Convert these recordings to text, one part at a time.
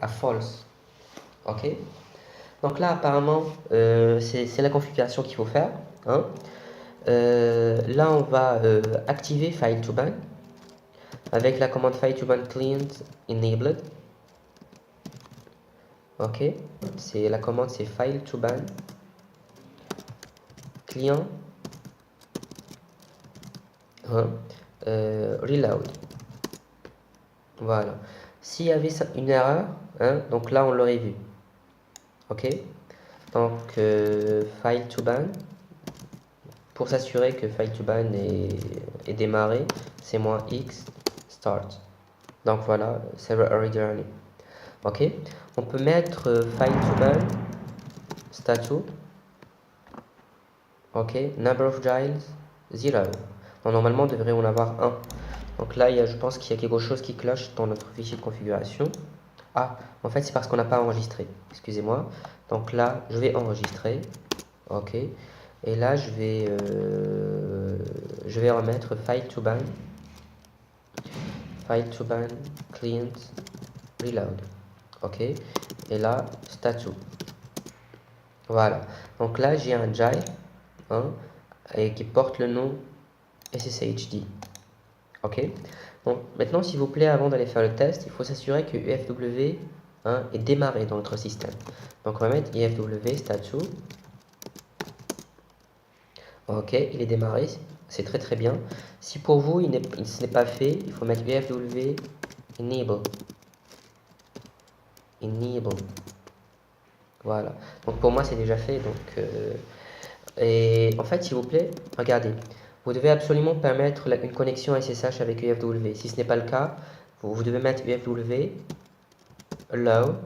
à false. Ok. Donc là, apparemment, c'est la configuration qu'il faut faire. Hein. Là, on va activer file to ban avec la commande file to ban client enabled. Ok. C'est la commande, c'est file to ban client reload. Voilà. S'il y avait une erreur, hein, donc là, on l'aurait vu. Ok. Donc, file to ban. Pour s'assurer que file to ban est démarré, c'est -x start. Donc voilà, server already running. Ok. On peut mettre file to ban statue. Ok. Number of giles 0. Donc, normalement, on devrait en avoir 1. Donc là, je pense qu'il y a quelque chose qui cloche dans notre fichier de configuration. Ah, en fait, c'est parce qu'on n'a pas enregistré. Excusez-moi. Donc là, je vais enregistrer. Ok. Et là, je vais remettre file to ban client reload. Ok. Et là, statue. Voilà. Donc là, j'ai un gile et qui porte le nom SSHD. Ok. Donc maintenant, s'il vous plaît, avant d'aller faire le test, il faut s'assurer que UFW est démarré dans notre système. Donc on va mettre UFW statue. Ok, il est démarré, c'est très très bien. Si pour vous ce n'est pas fait, il faut mettre UFW enable. Voilà. Donc pour moi c'est déjà fait. Donc et en fait, s'il vous plaît, regardez. Vous devez absolument permettre une connexion SSH avec UFW. Si ce n'est pas le cas, vous devez mettre UFW allow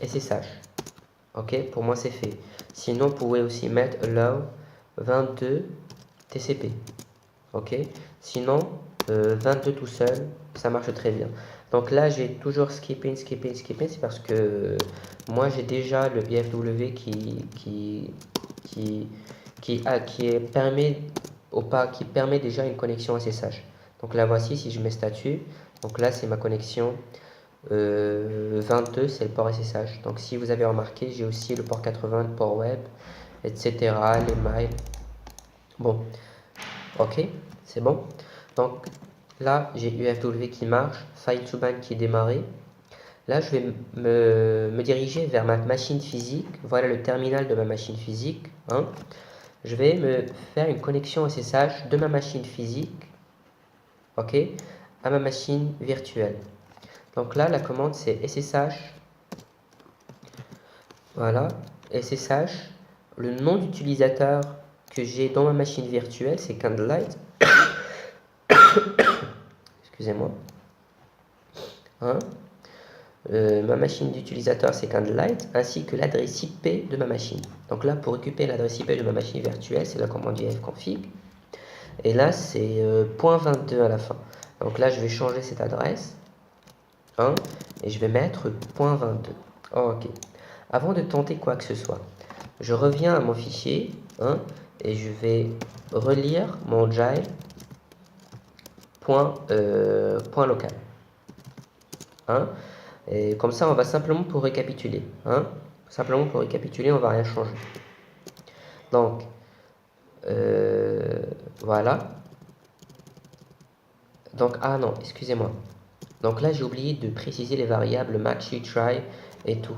SSH. Ok, pour moi c'est fait. Sinon, vous pouvez aussi mettre allow 22 TCP. Ok, sinon 22 tout seul, ça marche très bien. Donc là, j'ai toujours skipping. C'est parce que moi j'ai déjà le IFW qui permet déjà une connexion SSH. Donc là, voici, si je mets statut, donc là c'est ma connexion 22, c'est le port SSH. Donc si vous avez remarqué, j'ai aussi le port 80, le port web, etc. Les mails. Bon, ok, c'est bon. Donc là, j'ai UFW qui marche, file to ban qui est démarré. Là, je vais me diriger vers ma machine physique. Voilà le terminal de ma machine physique. Je vais me faire une connexion SSH de ma machine physique, ok, à ma machine virtuelle. Donc là, la commande c'est SSH. Voilà, SSH. Le nom d'utilisateur que j'ai dans ma machine virtuelle, c'est Candlelight. Excusez-moi. Ma machine d'utilisateur, c'est Candlelight, ainsi que l'adresse IP de ma machine. Donc là, pour récupérer l'adresse IP de ma machine virtuelle, c'est la commande ifconfig. Et là, c'est .22 à la fin. Donc là, je vais changer cette adresse. Et je vais mettre .22. Ok. Avant de tenter quoi que ce soit, je reviens à mon fichier et je vais relire mon gile point local. Et comme ça, on va simplement pour récapituler. Simplement pour récapituler, on va rien changer. Donc, voilà. Donc, ah non, excusez-moi. Donc là, j'ai oublié de préciser les variables match, retry et tout.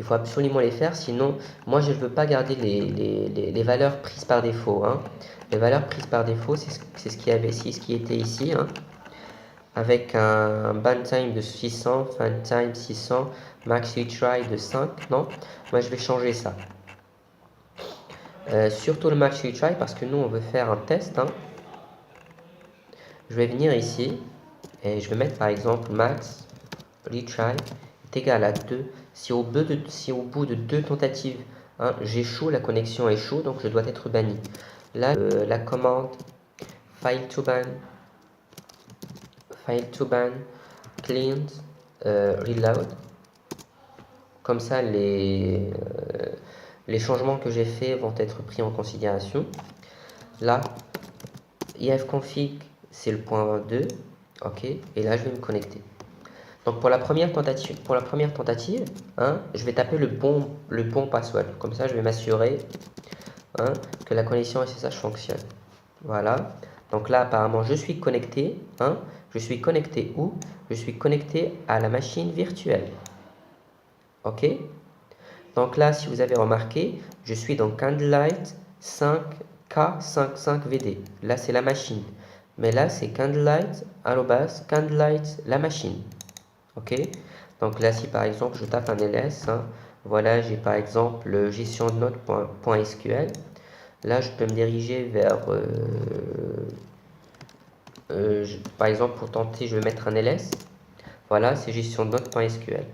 Il faut absolument les faire, sinon, moi, je ne veux pas garder les valeurs prises par défaut. Les valeurs prises par défaut, c'est ce qui était ici. Avec un ban time de 600, fan time 600, max retry de 5. Non, moi, je vais changer ça. Surtout le max retry parce que nous, on veut faire un test. Je vais venir ici et je vais mettre par exemple max retry est égal à 2. Si au bout de 2 tentatives, j'échoue, la connexion échoue, donc je dois être banni. Là, la commande file to ban client reload. Comme ça, les changements que j'ai faits vont être pris en considération. Là, ifconfig, c'est le point 2. Ok, et là, je vais me connecter. Donc pour la première tentative, hein, je vais taper le bon password. Comme ça, je vais m'assurer, hein, que la connexion SSH fonctionne. Voilà. Donc là, apparemment, je suis connecté. Hein. Je suis connecté où? Je suis connecté à la machine virtuelle. OK? Donc là, si vous avez remarqué, je suis dans Candlelight 5K55VD. Là, c'est la machine. Mais là, c'est Candlelight, Candlelight, la machine. OK? Donc là, si par exemple, je tape un ls, hein, voilà, j'ai par exemple gestion de notes.sql. Là, je peux me diriger vers, par exemple, pour tenter, je vais mettre un ls. Voilà, c'est gestion de notes.sql.